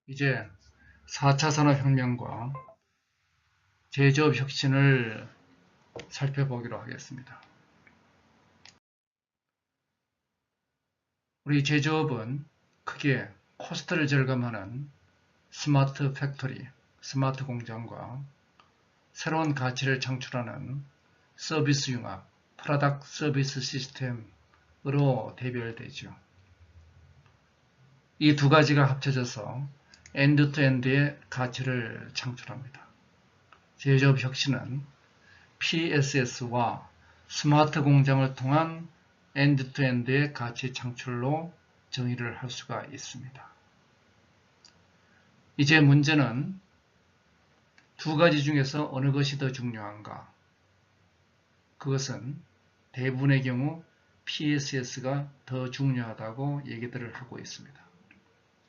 이제 4차 산업혁명과 제조업 혁신을 살펴보기로 하겠습니다. 우리 제조업은 크게 코스트를 절감하는 스마트 팩토리, 스마트 공장과 새로운 가치를 창출하는 서비스 융합, 프로덕트 서비스 시스템으로 대별되죠. 이 두 가지가 합쳐져서 엔드-투-엔드의 가치를 창출합니다. 제조업 혁신은 PSS와 스마트 공장을 통한 엔드-투-엔드의 가치 창출로 정의를 할 수가 있습니다. 이제 문제는 두 가지 중에서 어느 것이 더 중요한가? 그것은 대부분의 경우 PSS가 더 중요하다고 얘기들을 하고 있습니다.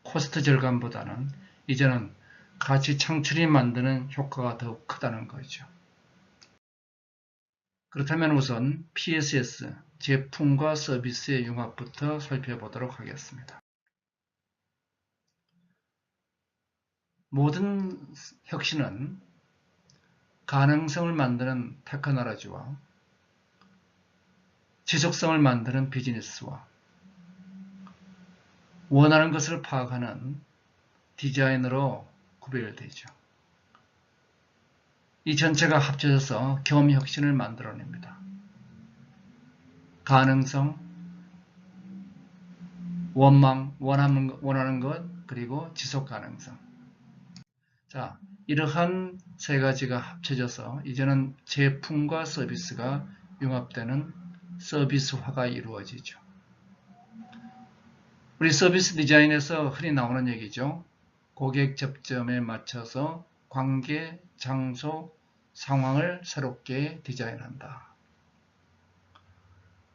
코스트 절감보다는 이제는 가치 창출이 만드는 효과가 더 크다는 거죠. 그렇다면 우선 PSS, 제품과 서비스의 융합부터 살펴보도록 하겠습니다. 모든 혁신은 가능성을 만드는 테크놀로지와 지속성을 만드는 비즈니스와 원하는 것을 파악하는 디자인으로 구별되죠. 이 전체가 합쳐져서 겸혁신을 만들어냅니다. 가능성, 원하는 것, 그리고 지속 가능성. 자, 이러한 세 가지가 합쳐져서 이제는 제품과 서비스가 융합되는 서비스화가 이루어지죠. 우리 서비스 디자인에서 흔히 나오는 얘기죠. 고객 접점에 맞춰서 관계, 장소, 상황을 새롭게 디자인한다.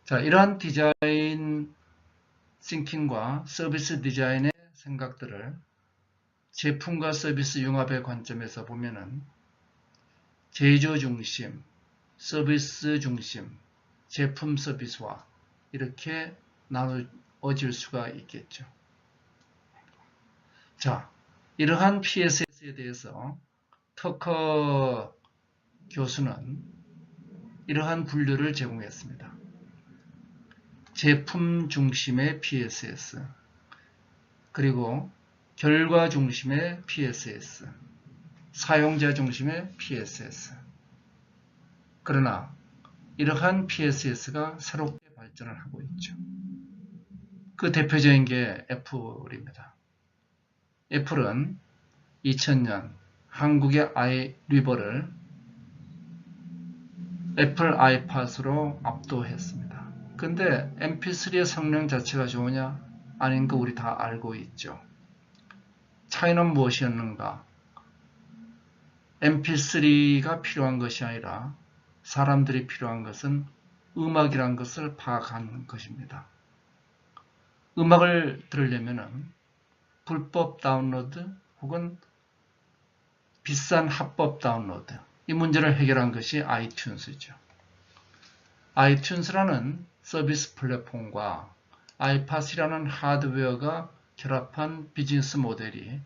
자, 이러한 디자인 싱킹과 서비스 디자인의 생각들을 제품과 서비스 융합의 관점에서 보면은 제조 중심, 서비스 중심, 제품 서비스화 이렇게 나누어질 수가 있겠죠. 자, 이러한 PSS에 대해서 터커 교수는 이러한 분류를 제공했습니다. 제품 중심의 PSS, 그리고 결과 중심의 PSS, 사용자 중심의 PSS. 그러나 이러한 PSS가 새롭게 발전을 하고 있죠. 그 대표적인 게 애플입니다. 애플은 2000년 한국의 아이리버를 애플 아이팟으로 압도했습니다. 근데 mp3의 성능 자체가 좋으냐? 아닌 거 우리 다 알고 있죠. 차이는 무엇이었는가? mp3가 필요한 것이 아니라 사람들이 필요한 것은 음악이란 것을 파악한 것입니다. 음악을 들으려면 불법 다운로드 혹은 비싼 합법 다운로드, 이 문제를 해결한 것이 아이튠즈죠. 아이튠즈라는 서비스 플랫폼과 아이팟이라는 하드웨어가 결합한 비즈니스 모델이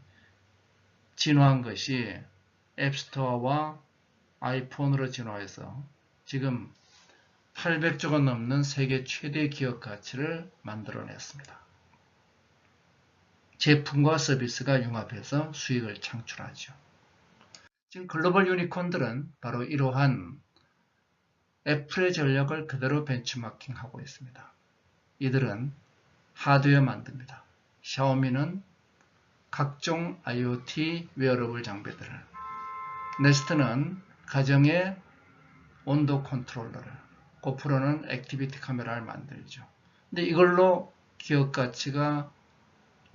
진화한 것이 앱스토어와 아이폰으로 진화해서 지금 800조가 넘는 세계 최대 기업 가치를 만들어냈습니다. 제품과 서비스가 융합해서 수익을 창출하죠. 지금 글로벌 유니콘들은 바로 이러한 애플의 전략을 그대로 벤치마킹하고 있습니다. 이들은 하드웨어 만듭니다. 샤오미는 각종 IoT 웨어러블 장비들을, 네스트는 가정의 온도 컨트롤러를, 고프로는 액티비티 카메라를 만들죠. 근데 이걸로 기업 가치가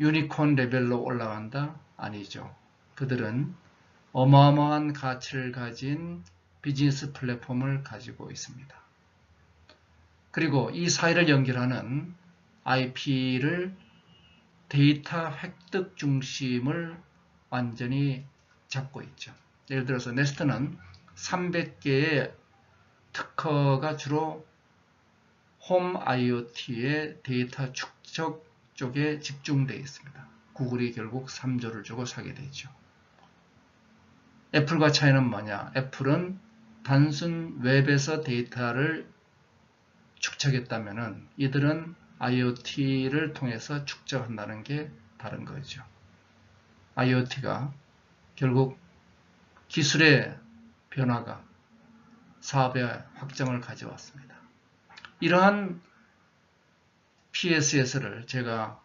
유니콘 레벨로 올라간다? 아니죠. 그들은 어마어마한 가치를 가진 비즈니스 플랫폼을 가지고 있습니다. 그리고 이 사이를 연결하는 IP를 데이터 획득 중심을 완전히 잡고 있죠. 예를 들어서 네스트는 300개의 특허가 주로 홈 IoT의 데이터 축적 쪽에 집중되어 있습니다. 구글이 결국 3조를 주고 사게 되죠. 애플과 차이는 뭐냐? 애플은 단순 웹에서 데이터를 축적했다면 이들은 IoT를 통해서 축적한다는 게 다른 거죠. IoT가 결국 기술의 변화가 사업의 확장을 가져왔습니다. 이러한 PSS를 제가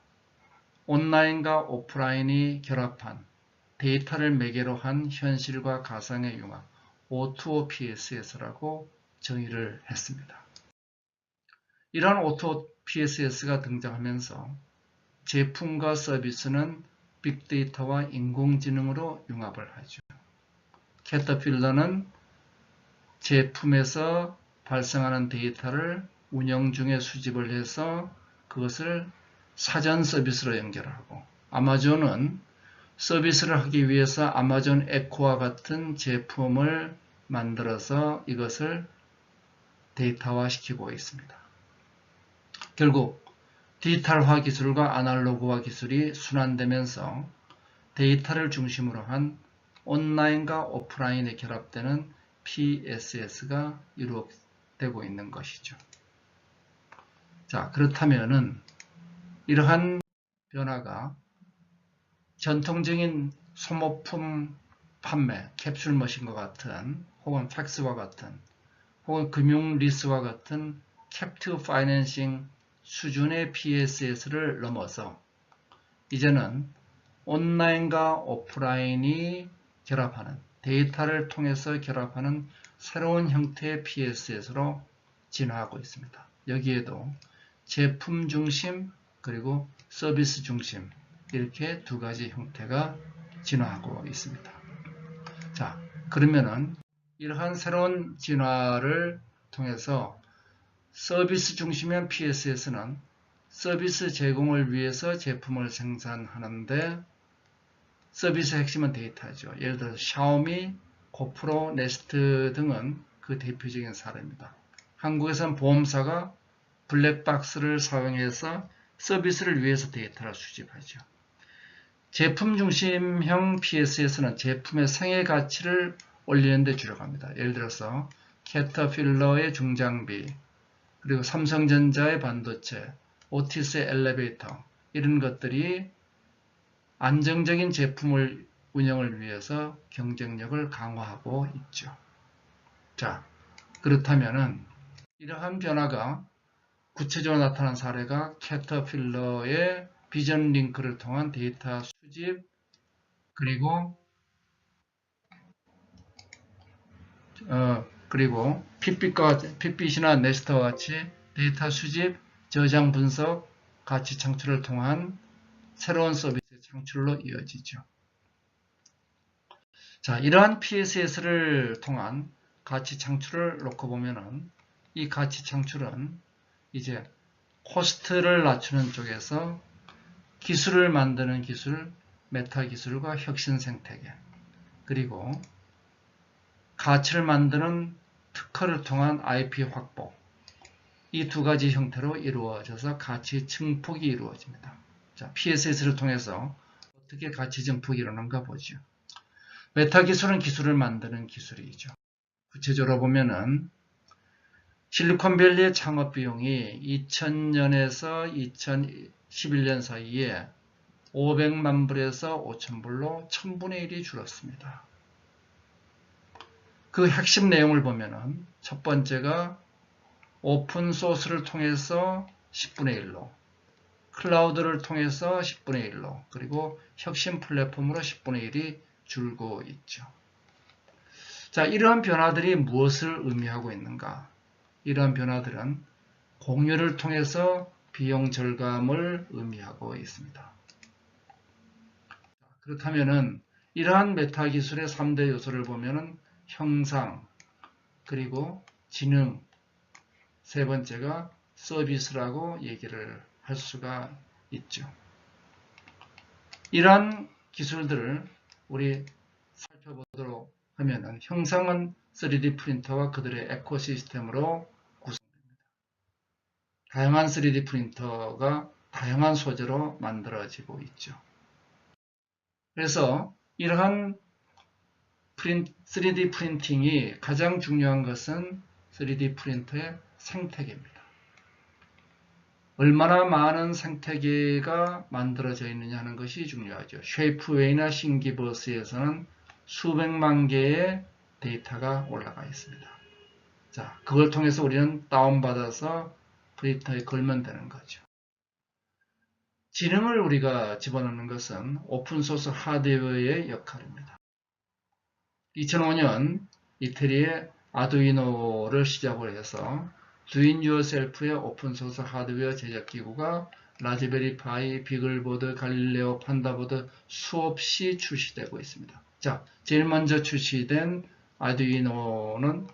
온라인과 오프라인이 결합한 데이터를 매개로 한 현실과 가상의 융합 O2O PSS라고 정의를 했습니다. 이러한 O2O PSS가 등장하면서 제품과 서비스는 빅데이터와 인공지능으로 융합을 하죠. 캐터필러는 제품에서 발생하는 데이터를 운영 중에 수집을 해서 그것을 사전 서비스로 연결하고, 아마존은 서비스를 하기 위해서 아마존 에코와 같은 제품을 만들어서 이것을 데이터화시키고 있습니다. 결국 디지털화 기술과 아날로그화 기술이 순환되면서 데이터를 중심으로 한 온라인과 오프라인에 결합되는 PSS가 이루어지고 있는 것이죠. 자, 그렇다면은 이러한 변화가 전통적인 소모품 판매, 캡슐 머신과 같은 혹은 팩스와 같은 혹은 금융 리스와 같은 캡티브 파이낸싱 수준의 PSS를 넘어서 이제는 온라인과 오프라인이 결합하는 데이터를 통해서 결합하는 새로운 형태의 PSS로 진화하고 있습니다. 여기에도 제품 중심 그리고 서비스 중심 이렇게 두 가지 형태가 진화하고 있습니다. 자, 그러면은 이러한 새로운 진화를 통해서 서비스 중심의 PSS는 서비스 제공을 위해서 제품을 생산하는데 서비스의 핵심은 데이터죠. 예를 들어서 샤오미, 고프로, 네스트 등은 그 대표적인 사례입니다. 한국에서는 보험사가 블랙박스를 사용해서 서비스를 위해서 데이터를 수집하죠. 제품 중심형 PSS는 제품의 생애 가치를 올리는 데 주력합니다. 예를 들어서 캐터필러의 중장비, 그리고 삼성전자의 반도체, 오티스의 엘리베이터 이런 것들이 안정적인 제품을 운영을 위해서 경쟁력을 강화하고 있죠. 자, 그렇다면은 이러한 변화가 구체적으로 나타난 사례가 캐터필러의 비전 링크를 통한 데이터 수집 그리고 핏빛이나 네스터와 같이 데이터 수집, 저장 분석, 가치 창출을 통한 새로운 서비스 창출로 이어지죠. 자, 이러한 PSS를 통한 가치 창출을 놓고 보면은 이 가치 창출은 이제 코스트를 낮추는 쪽에서 기술을 만드는 기술, 메타 기술과 혁신 생태계, 그리고 가치를 만드는 특허를 통한 IP 확보, 이 두 가지 형태로 이루어져서 가치 증폭이 이루어집니다. 자, PSS를 통해서 어떻게 가치 증폭이 일어나는가 보죠. 메타 기술은 기술을 만드는 기술이죠. 구체적으로 보면은 실리콘밸리의 창업 비용이 2000년에서 2011년 사이에 500만 불에서 5천 불로 1000분의 1이 줄었습니다. 그 핵심 내용을 보면은 첫 번째가 오픈 소스를 통해서 10분의 1로, 클라우드를 통해서 10분의 1로, 그리고 혁신 플랫폼으로 10분의 1이 줄고 있죠. 자, 이러한 변화들이 무엇을 의미하고 있는가? 이러한 변화들은 공유를 통해서 비용 절감을 의미하고 있습니다. 그렇다면은 이러한 메타 기술의 3대 요소를 보면은 형상, 그리고 지능, 세 번째가 서비스라고 얘기를 할 수가 있죠. 이러한 기술들을 우리 살펴보도록 하면은 형상은 3D 프린터와 그들의 에코시스템으로 구성됩니다. 다양한 3D 프린터가 다양한 소재로 만들어지고 있죠. 그래서 이러한 3D 프린팅이 가장 중요한 것은 3D 프린터의 생태계입니다. 얼마나 많은 생태계가 만들어져 있느냐 하는 것이 중요하죠. 쉐이프웨이나 싱기버스에서는 수백만 개의 데이터가 올라가 있습니다. 자, 그걸 통해서 우리는 다운받아서 프린터에 걸면 되는 거죠. 지능을 우리가 집어넣는 것은 오픈소스 하드웨어의 역할입니다. 2005년 이태리의 아두이노를 시작으로 해서 도인유어셀프의 오픈소스 하드웨어 제작기구가 라즈베리 파이, 비글보드, 갈릴레오, 판다보드 수없이 출시되고 있습니다. 자, 제일 먼저 출시된 아두이노는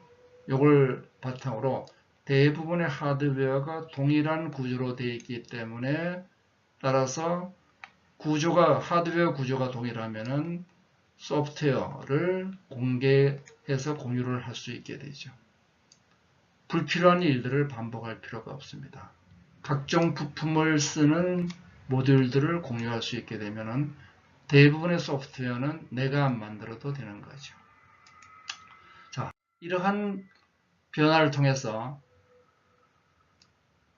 이걸 바탕으로 대부분의 하드웨어가 동일한 구조로 되어 있기 때문에 따라서 하드웨어 구조가 동일하면은 소프트웨어를 공개해서 공유를 할 수 있게 되죠. 불필요한 일들을 반복할 필요가 없습니다. 각종 부품을 쓰는 모듈들을 공유할 수 있게 되면은 대부분의 소프트웨어는 내가 안 만들어도 되는 거죠. 자, 이러한 변화를 통해서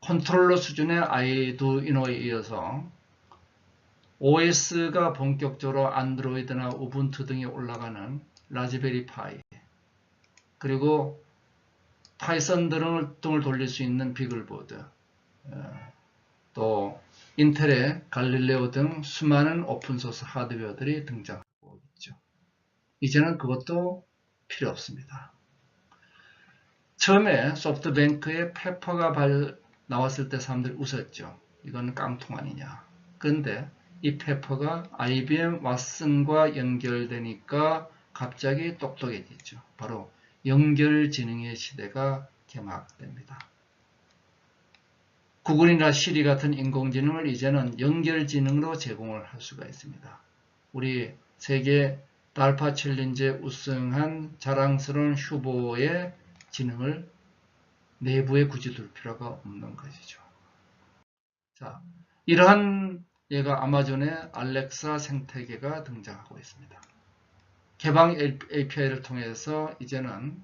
컨트롤러 수준의 아두이노에 이어서 OS가 본격적으로 안드로이드나 우분투 등에 올라가는 라즈베리 파이, 그리고 파이썬 등을 돌릴 수 있는 비글보드, 또 인텔의 갈릴레오 등 수많은 오픈소스 하드웨어들이 등장하고 있죠. 이제는 그것도 필요 없습니다. 처음에 소프트뱅크의 페퍼가 나왔을 때 사람들이 웃었죠. 이건 깡통 아니냐. 그런데 이 페퍼가 IBM 왓슨과 연결되니까 갑자기 똑똑해지죠. 바로 연결지능의 시대가 개막됩니다. 구글이나 시리 같은 인공지능을 이제는 연결지능으로 제공을 할 수가 있습니다. 우리 세계 달파 챌린지에 우승한 자랑스러운 후보의 지능을 내부에 굳이 둘 필요가 없는 것이죠. 자, 이러한 얘가 아마존의 알렉사 생태계가 등장하고 있습니다. 개방 API를 통해서 이제는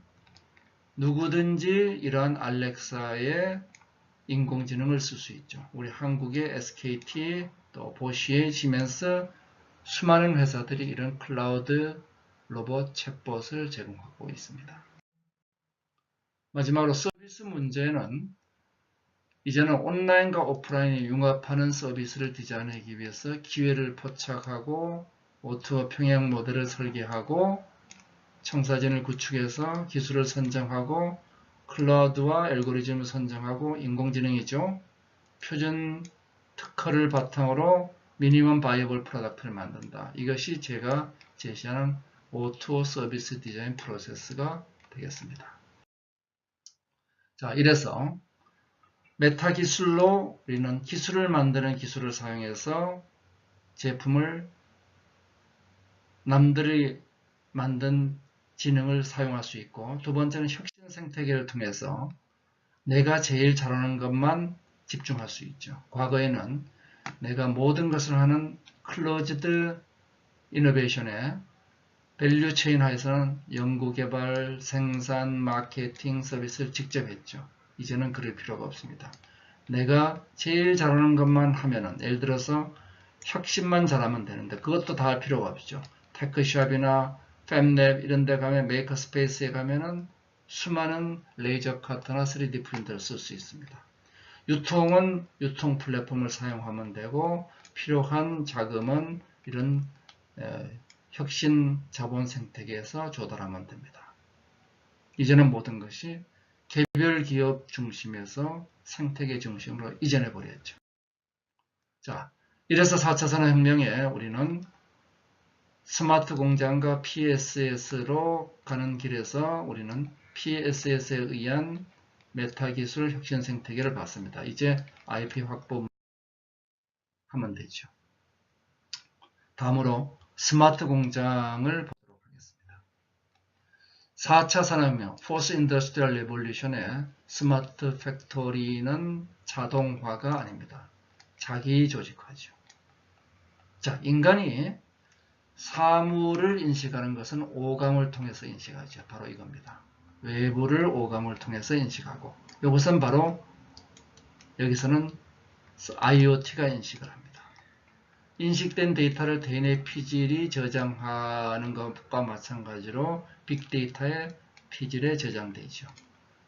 누구든지 이러한 알렉사의 인공지능을 쓸 수 있죠. 우리 한국의 SKT, 또 보쉬의 시멘스, 수많은 회사들이 이런 클라우드 로봇 챗봇을 제공하고 있습니다. 마지막으로 서비스 문제는 이제는 온라인과 오프라인이 융합하는 서비스를 디자인하기 위해서 기회를 포착하고 오토 평행 모델을 설계하고 청사진을 구축해서 기술을 선정하고 클라우드와 알고리즘을 선정하고 인공지능이죠. 표준 특허를 바탕으로 미니멈 바이어블 프로덕트를 만든다. 이것이 제가 제시하는 O2O 서비스 디자인 프로세스가 되겠습니다. 자, 이래서 메타 기술로 우리는 기술을 만드는 기술을 사용해서 제품을 남들이 만든 지능을 사용할 수 있고, 두 번째는 혁신 생태계를 통해서 내가 제일 잘하는 것만 집중할 수 있죠. 과거에는 내가 모든 것을 하는 클로즈드 이노베이션의 밸류 체인 하에서는 연구개발, 생산, 마케팅, 서비스를 직접 했죠. 이제는 그럴 필요가 없습니다. 내가 제일 잘하는 것만 하면은, 예를 들어서 혁신만 잘하면 되는데 그것도 다 할 필요가 없죠. 테크샵이나 팹랩 이런 데 가면, 메이커스페이스에 가면은 수많은 레이저 카터나 3D 프린터를 쓸 수 있습니다. 유통은 유통 플랫폼을 사용하면 되고, 필요한 자금은 이런 혁신 자본 생태계에서 조달하면 됩니다. 이제는 모든 것이 개별 기업 중심에서 생태계 중심으로 이전해 버렸죠. 자, 이래서 4차 산업혁명에 우리는 스마트 공장과 PSS로 가는 길에서 우리는 PSS에 의한 메타 기술 혁신 생태계를 봤습니다. 이제 IP 확보 하면 되죠. 다음으로 스마트 공장을 보도록 하겠습니다. 4차 산업혁명, Fourth Industrial Revolution의 스마트 팩토리는 자동화가 아닙니다. 자기 조직화죠. 자, 인간이 사물을 인식하는 것은 오감을 통해서 인식하죠. 바로 이겁니다. 외부를 오감을 통해서 인식하고, 이것은 바로 여기서는 IoT가 인식을 합니다. 인식된 데이터를 대뇌 피질이 저장하는 것과 마찬가지로 빅데이터의 피질에 저장되죠.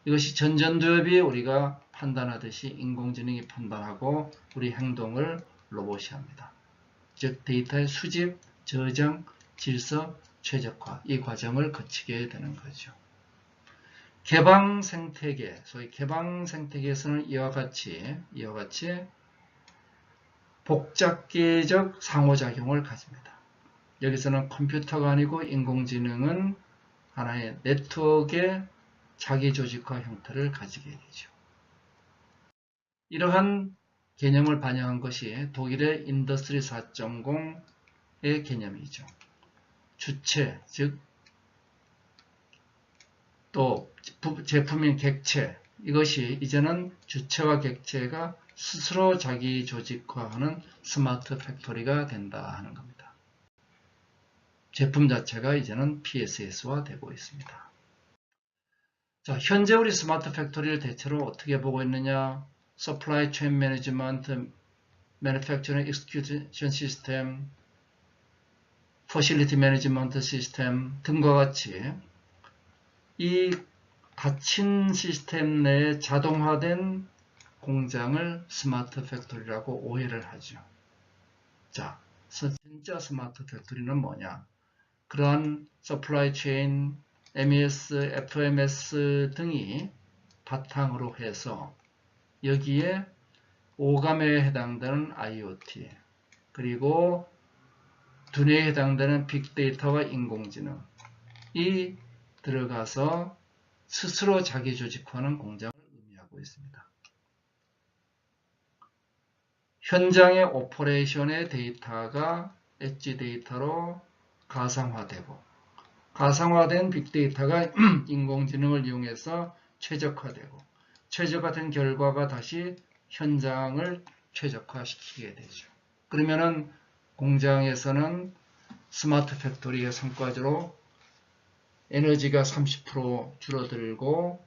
이것이 전전두엽이 우리가 판단하듯이 인공지능이 판단하고 우리 행동을 로봇이 합니다. 즉 데이터의 수집, 저장, 질서, 최적화 이 과정을 거치게 되는 거죠. 개방 생태계, 소위 개방 생태계에서는 이와 같이 복잡계적 상호작용을 가집니다. 여기서는 컴퓨터가 아니고 인공지능은 하나의 네트워크의 자기조직화 형태를 가지게 되죠. 이러한 개념을 반영한 것이 독일의 인더스트리 4.0의 개념이죠. 주체, 즉 또 제품인 객체, 이것이 이제는 주체와 객체가 스스로 자기 조직화하는 스마트 팩토리가 된다 하는 겁니다. 제품 자체가 이제는 PSS화 되고 있습니다. 자, 현재 우리 스마트 팩토리를 대체로 어떻게 보고 있느냐? Supply Chain Management, Manufacturing Execution System, Facility Management System 등과 같이 이 닫힌 시스템 내에 자동화된 공장을 스마트 팩토리라고 오해를 하죠. 자, 진짜 스마트 팩토리는 뭐냐? 그러한 서플라이 체인, MES, FMS 등이 바탕으로 해서 여기에 오감에 해당되는 IoT, 그리고 두뇌에 해당되는 빅데이터와 인공지능이 들어가서 스스로 자기 조직화하는 공장을 의미하고 있습니다. 현장의 오퍼레이션의 데이터가 엣지 데이터로 가상화되고, 가상화된 빅데이터가 인공지능을 이용해서 최적화되고, 최적화된 결과가 다시 현장을 최적화시키게 되죠. 그러면은 공장에서는 스마트 팩토리의 성과적으로 에너지가 30% 줄어들고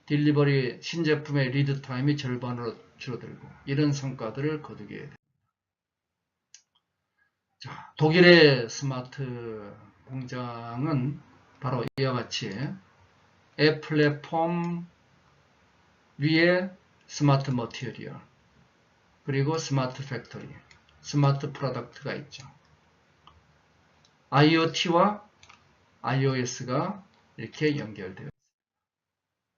딜리버리 신제품의 리드 타임이 절반으로 줄어들고 이런 성과들을 거두게 됩니다. 자, 독일의 스마트 공장은 바로 이와 같이 앱 플랫폼 위에 스마트 머티리얼, 그리고 스마트 팩토리, 스마트 프로덕트가 있죠. IoT와 iOS가 이렇게 연결되어 있습니다.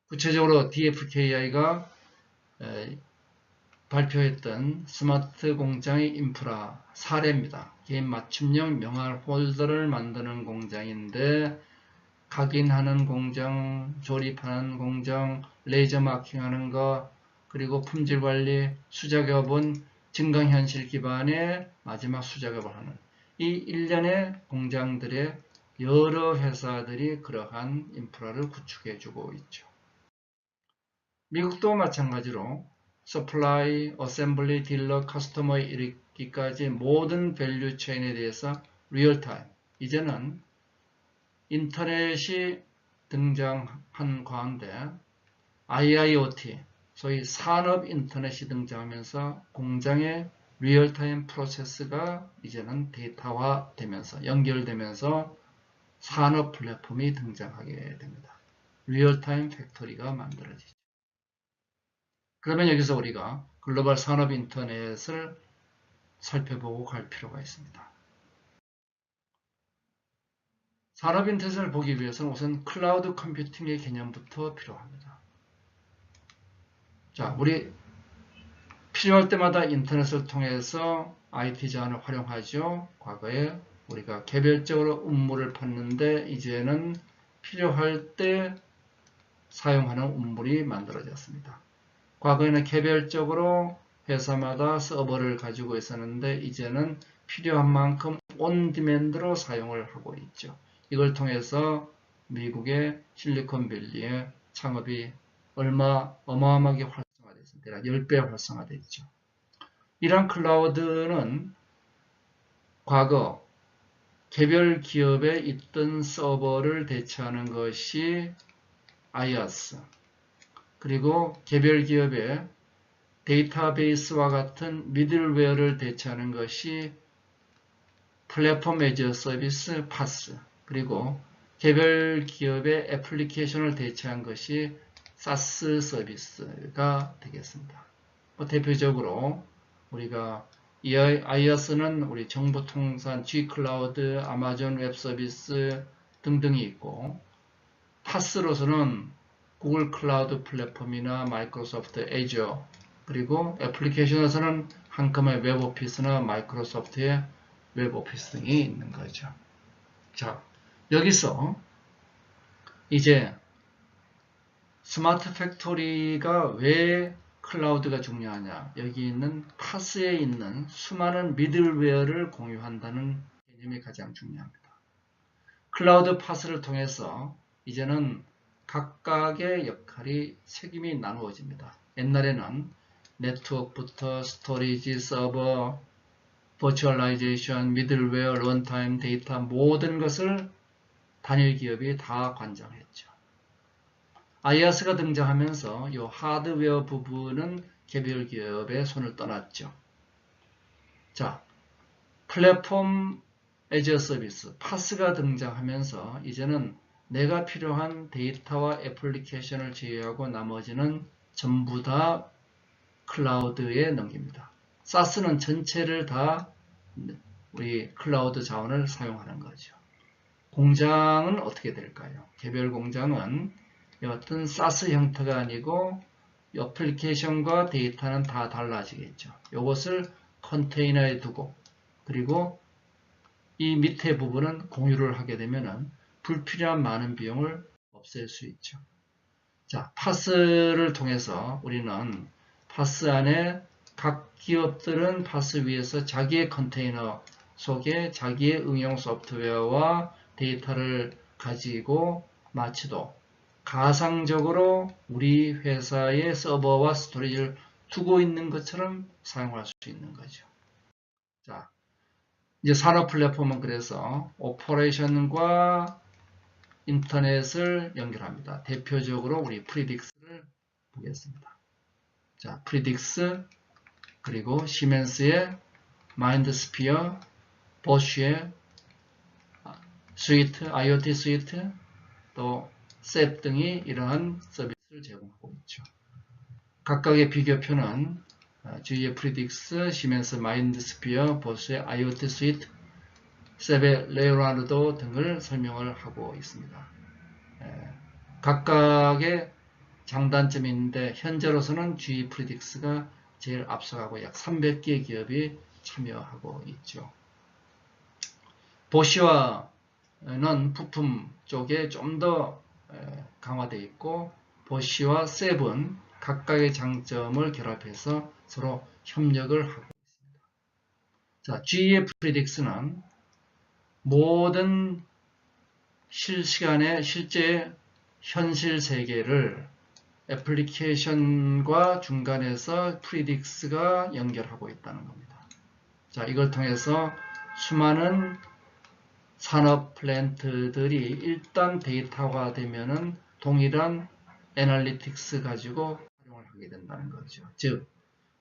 구체적으로 DFKI가 발표했던 스마트 공장의 인프라 사례입니다. 개인 맞춤형 명할 홀더를 만드는 공장인데 각인하는 공장, 조립하는 공장, 레이저 마킹하는 거, 그리고 품질관리, 수작업은 증강현실 기반의 마지막 수작업을 하는 이 일련의 공장들의 여러 회사들이 그러한 인프라를 구축해주고 있죠. 미국도 마찬가지로 서플라이, 어셈블리, 딜러, 커스터머에 이르기까지 모든 밸류 체인에 대해서 리얼타임, 이제는 인터넷이 등장한 가운데 IIoT, 소위 산업 인터넷이 등장하면서 공장의 리얼타임 프로세스가 이제는 데이터화되면서 연결되면서 산업 플랫폼이 등장하게 됩니다. 리얼타임 팩토리가 만들어지죠. 그러면 여기서 우리가 글로벌 산업 인터넷을 살펴보고 갈 필요가 있습니다. 산업 인터넷을 보기 위해서는 우선 클라우드 컴퓨팅의 개념부터 필요합니다. 자, 우리 필요할 때마다 인터넷을 통해서 IT 자원을 활용하죠. 과거에 우리가 개별적으로 음물을 팠는데 이제는 필요할 때 사용하는 음물이 만들어졌습니다. 과거에는 개별적으로 회사마다 서버를 가지고 있었는데 이제는 필요한 만큼 온디맨드로 사용을 하고 있죠. 이걸 통해서 미국의 실리콘밸리의 창업이 어마어마하게 활성화됐습니다. 10배 활성화됐죠. 이러한 클라우드는 과거 개별 기업에 있던 서버를 대체하는 것이 IaaS, 그리고 개별 기업의 데이터베이스와 같은 미들웨어를 대체하는 것이 플랫폼 애저 서비스 PaaS, 그리고 개별 기업의 애플리케이션을 대체한 것이 SaaS 서비스가 되겠습니다. 대표적으로 우리가 IaaS는 우리 정보통산, G클라우드, 아마존 웹서비스 등등이 있고, PaaS로서는 구글 클라우드 플랫폼이나 마이크로소프트 애저, 그리고 애플리케이션에서는 한컴의 웹오피스나 마이크로소프트의 웹오피스 등이 있는 거죠. 자, 여기서 이제 스마트 팩토리가 왜 클라우드가 중요하냐? 여기 있는 파스에 있는 수많은 미들웨어를 공유한다는 개념이 가장 중요합니다. 클라우드 파스를 통해서 이제는 각각의 역할이 책임이 나누어집니다. 옛날에는 네트워크부터 스토리지, 서버, 버추얼라이제이션, 미들웨어, 런타임, 데이터 모든 것을 단일 기업이 다 관장했죠. IaaS가 등장하면서 이 하드웨어 부분은 개별 기업의 손을 떠났죠. 자, 플랫폼 애저 서비스, PaaS가 등장하면서 이제는 내가 필요한 데이터와 애플리케이션을 제외하고 나머지는 전부 다 클라우드에 넘깁니다. SaaS는 전체를 다 우리 클라우드 자원을 사용하는 거죠. 공장은 어떻게 될까요? 개별 공장은 어떤 SaaS 형태가 아니고 애플리케이션과 데이터는 다 달라지겠죠. 이것을 컨테이너에 두고, 그리고 이 밑에 부분은 공유를 하게 되면 불필요한 많은 비용을 없앨 수 있죠. 자, 파스를 통해서 우리는 파스 안에 각 기업들은 파스 위에서 자기의 컨테이너 속에 자기의 응용 소프트웨어와 데이터를 가지고 마치도 가상적으로 우리 회사의 서버와 스토리지를 두고 있는 것처럼 사용할 수 있는 거죠. 자, 이제 산업 플랫폼은 그래서 오퍼레이션과 인터넷을 연결합니다. 대표적으로 우리 프리딕스를 보겠습니다. 자, 프리딕스, 그리고 시멘스의 마인드스피어, 보쉬의 스위트, IoT 스위트, 또 셋 등이 이러한 서비스를 제공하고 있죠. 각각의 비교표는 GE 프리딕스, 시멘스 마인드스피어, 보쉬의 IoT 스위트, 셉의 레오나르도 등을 설명을 하고 있습니다. 각각의 장단점이 있는데 현재로서는 GE 프리딕스가 제일 앞서가고 약 300개 기업이 참여하고 있죠. 보쉬와는 부품 쪽에 좀 더 강화되어 있고, 보쉬와 셉은 각각의 장점을 결합해서 서로 협력을 하고 있습니다. 자, GE 프리딕스는 모든 실시간의 실제 현실 세계를 애플리케이션과 중간에서 프리딕스가 연결하고 있다는 겁니다. 자, 이걸 통해서 수많은 산업 플랜트들이 일단 데이터가 되면은 동일한 애널리틱스 가지고 활용을 하게 된다는 거죠. 즉,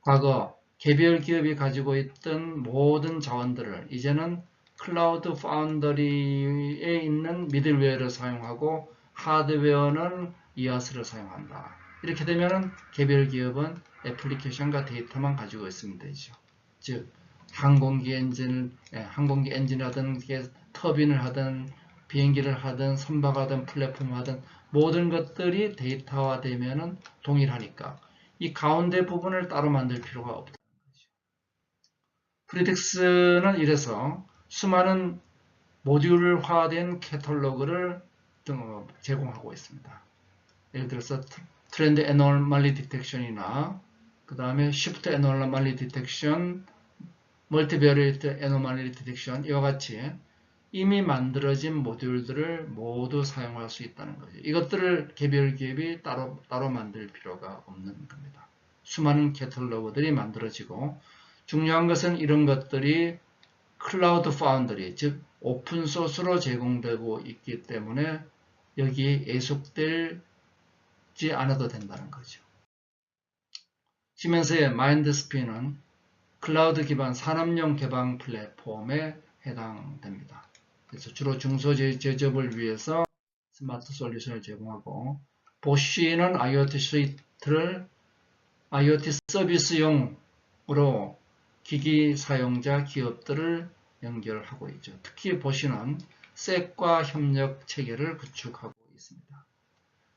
과거 개별 기업이 가지고 있던 모든 자원들을 이제는 클라우드 파운더리에 있는 미들웨어를 사용하고 하드웨어는 IaaS를 사용한다. 이렇게 되면 개별 기업은 애플리케이션과 데이터만 가지고 있으면 되죠. 즉, 항공기 엔진을 하든 터빈을 하든 비행기를 하든 선박하든 플랫폼을 하든 모든 것들이 데이터화 되면은 동일하니까 이 가운데 부분을 따로 만들 필요가 없다는 거죠. 프리딕스는 이래서 수많은 모듈화된 캐탈로그를 제공하고 있습니다. 예를 들어서 트렌드 애노멀리 디텍션이나 그 다음에 쉬프트 애노멀리 디텍션, 멀티베리에이트 애노멀리 디텍션, 이와 같이 이미 만들어진 모듈들을 모두 사용할 수 있다는 거죠. 이것들을 개별 기업이 따로 만들 필요가 없는 겁니다. 수많은 캐탈로그들이 만들어지고, 중요한 것은 이런 것들이 클라우드 파운더리, 즉 오픈소스로 제공되고 있기 때문에 여기에 예속되지 않아도 된다는 거죠. 시멘스의 마인드스피는 클라우드 기반 산업용 개방 플랫폼에 해당됩니다. 그래서 주로 중소제조업을 위해서 스마트 솔루션을 제공하고, 보쉬는 IoT 스위트를 IoT 서비스용으로 기기 사용자 기업들을 연결하고 있죠. 특히 보쉬는 셋과 협력 체계를 구축하고 있습니다.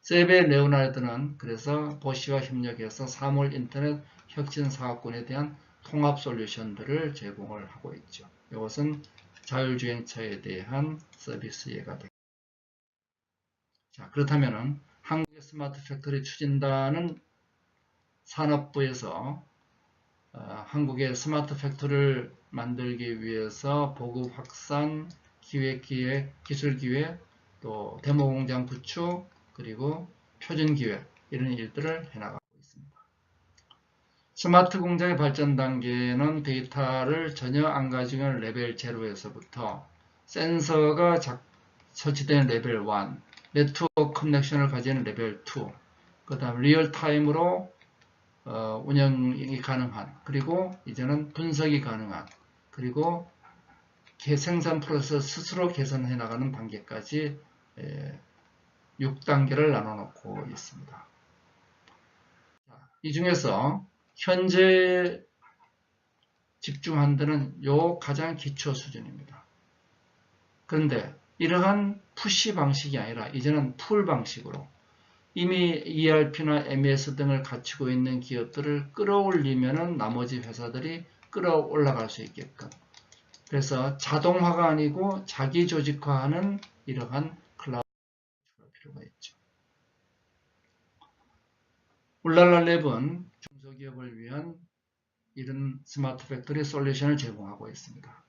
셋의 레오나르드는 그래서 보쉬와 협력해서 사물 인터넷 혁신 사업군에 대한 통합 솔루션들을 제공을 하고 있죠. 이것은 자율주행차에 대한 서비스 예가 됩니다. 자, 그렇다면 한국의 스마트 팩토리 추진단은 산업부에서 한국의 스마트 팩토리를 만들기 위해서 보급 확산, 기획, 기술 기획, 또 데모 공장 구축, 그리고 표준 기획, 이런 일들을 해나가고 있습니다. 스마트 공장의 발전 단계는 데이터를 전혀 안 가지고 있는 레벨 0에서부터 센서가 설치되는 레벨 1, 네트워크 커넥션을 가지는 레벨 2, 그 다음 리얼타임으로 운영이 가능한, 그리고 이제는 분석이 가능한, 그리고 생산 프로세스 스스로 개선해 나가는 단계까지 6단계를 나눠 놓고 있습니다. 이 중에서 현재 집중한 데는 요 가장 기초 수준입니다. 그런데 이러한 푸시 방식이 아니라 이제는 풀 방식으로 이미 ERP나 MES 등을 갖추고 있는 기업들을 끌어올리면 나머지 회사들이 끌어올라갈 수 있게끔, 그래서 자동화가 아니고 자기 조직화하는 이러한 클라우드가 필요가 있죠. 울랄라랩은 중소기업을 위한 이런 스마트 팩토리 솔루션을 제공하고 있습니다.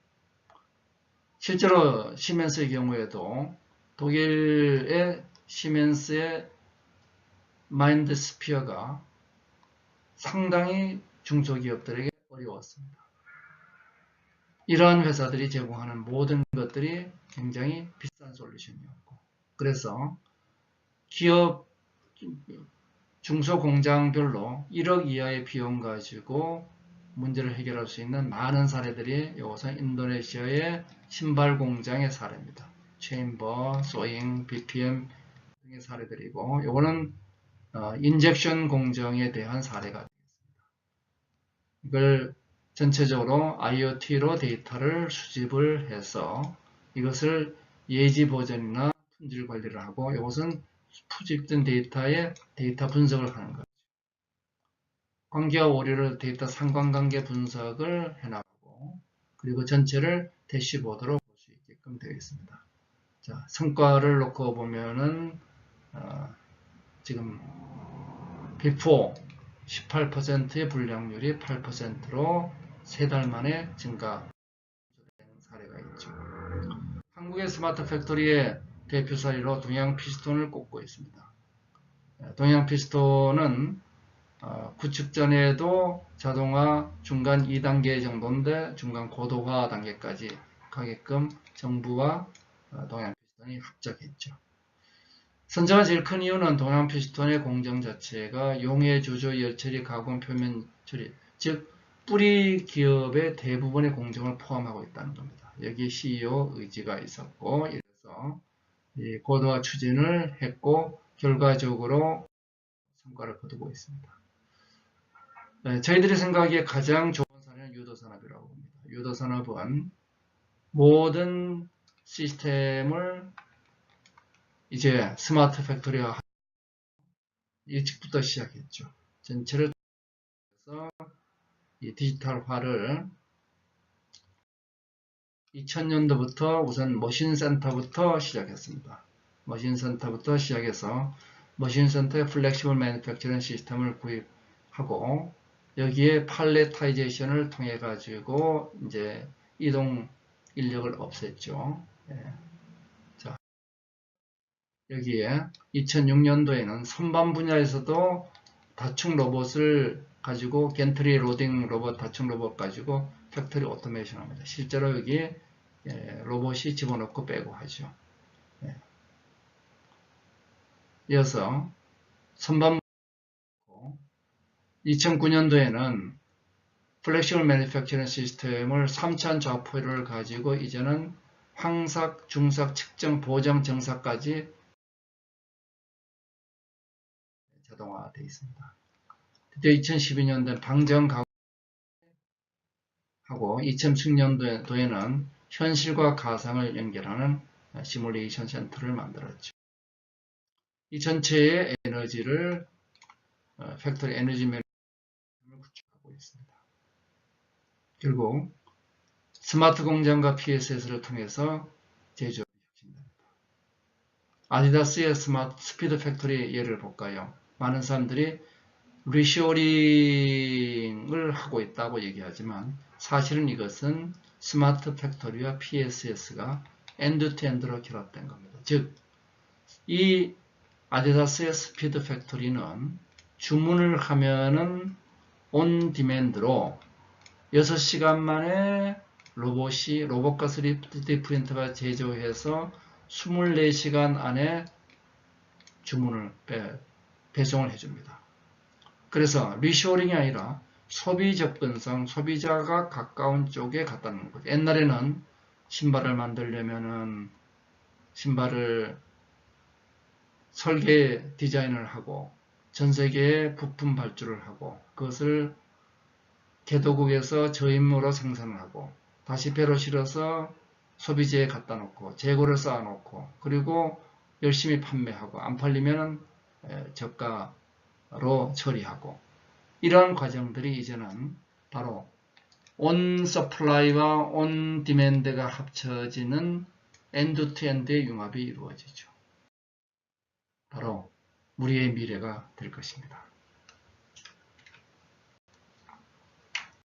실제로 시멘스의 경우에도 독일의 시멘스의 마인드스피어가 상당히 중소기업들에게 어려웠습니다. 이러한 회사들이 제공하는 모든 것들이 굉장히 비싼 솔루션이었고, 그래서 기업 중소공장별로 1억 이하의 비용 가지고 문제를 해결할 수 있는 많은 사례들이 이것은 인도네시아의 신발 공장의 사례입니다. 체인버, 소잉, BPM 등의 사례들이고, 이거는 인젝션 공정에 대한 사례가 되겠습니다. 이걸 전체적으로 IoT로 데이터를 수집을 해서 이것을 예지 보전이나 품질 관리를 하고, 이것은 수집된 데이터에 데이터 분석을 하는 거죠. 관계와 오류를 데이터 상관관계 분석을 해나가고, 그리고 전체를 대시보드로 볼 수 있게끔 되어 있습니다. 자, 성과를 놓고 보면은 지금 before 18%의 불량률이 8%로 3달 만에 증가된 사례가 있죠. 한국의 스마트 팩토리의 대표 사례로 동양피스톤을 꼽고 있습니다. 동양피스톤은 구축 전에도 자동화 중간 2단계 정도인데 중간 고도화 단계까지 가게끔 정부와 동양피스톤이 합작했죠. 선정한 제일 큰 이유는 동양피스톤의 공정 자체가 용해 주조 열처리 가공 표면 처리, 즉 뿌리 기업의 대부분의 공정을 포함하고 있다는 겁니다. 여기 CEO 의지가 있었고, 이래서 고도화 추진을 했고 결과적으로 성과를 거두고 있습니다. 저희들이 생각하기에 가장 좋은 사례는 유도산업이라고 봅니다. 유도산업은 모든 시스템을 이제 스마트 팩토리화 일찍부터 시작했죠. 전체를 통해서 이 디지털화를 2000년도부터 우선 머신센터부터 시작했습니다. 머신센터부터 시작해서 머신센터의 플렉시블 매니팩처링 시스템을 구입하고 여기에 팔레타이제이션을 통해 가지고 이제 이동 인력을 없앴죠. 자, 여기에 2006년도에는 선반 분야에서도 다축 로봇을 가지고 겐트리 로딩 로봇, 다축 로봇 가지고 팩토리 오토메이션 합니다. 실제로 여기 로봇이 집어넣고 빼고 하죠. 이어서 선반 2009년도에는 플렉시블 매니팩처링 시스템을 3차 좌표를 가지고 이제는 황삭, 중삭, 측정, 보정, 정삭까지 자동화되어 있습니다. 드디어 2012년도에 방정 가구하고 2010년도에는 현실과 가상을 연결하는 시뮬레이션 센터를 만들었죠. 이 전체의 에너지를 팩토리 에너지 매니지먼트를 구축하고 있습니다. 결국 스마트 공장과 PSS를 통해서 제조업이 혁신됩니다. 아디다스의 스마트 스피드 팩토리 예를 볼까요? 많은 사람들이 리쇼링을 하고 있다고 얘기하지만 사실은 이것은 스마트 팩토리와 PSS가 엔드-투-엔드로 결합된 겁니다. 즉, 이 아디다스의 스피드 팩토리는 주문을 하면은 온 디맨드로 6시간 만에 로봇과 3D 프린터가 제조해서 24시간 안에 주문을 배송을 해줍니다. 그래서 리쇼링이 아니라 소비 접근성, 소비자가 가까운 쪽에 갖다 놓는 거죠. 옛날에는 신발을 만들려면은 신발을 설계 디자인을 하고 전 세계에 부품 발주를 하고 그것을 개도국에서 저임으로 생산을 하고 다시 배로 실어서 소비재에 갖다 놓고 재고를 쌓아 놓고 그리고 열심히 판매하고 안 팔리면 저가로 처리하고 이러한 과정들이 이제는 바로 온 서플라이와 온 디맨드가 합쳐지는 엔드 투 엔드의 융합이 이루어지죠. 바로 우리의 미래가 될 것입니다.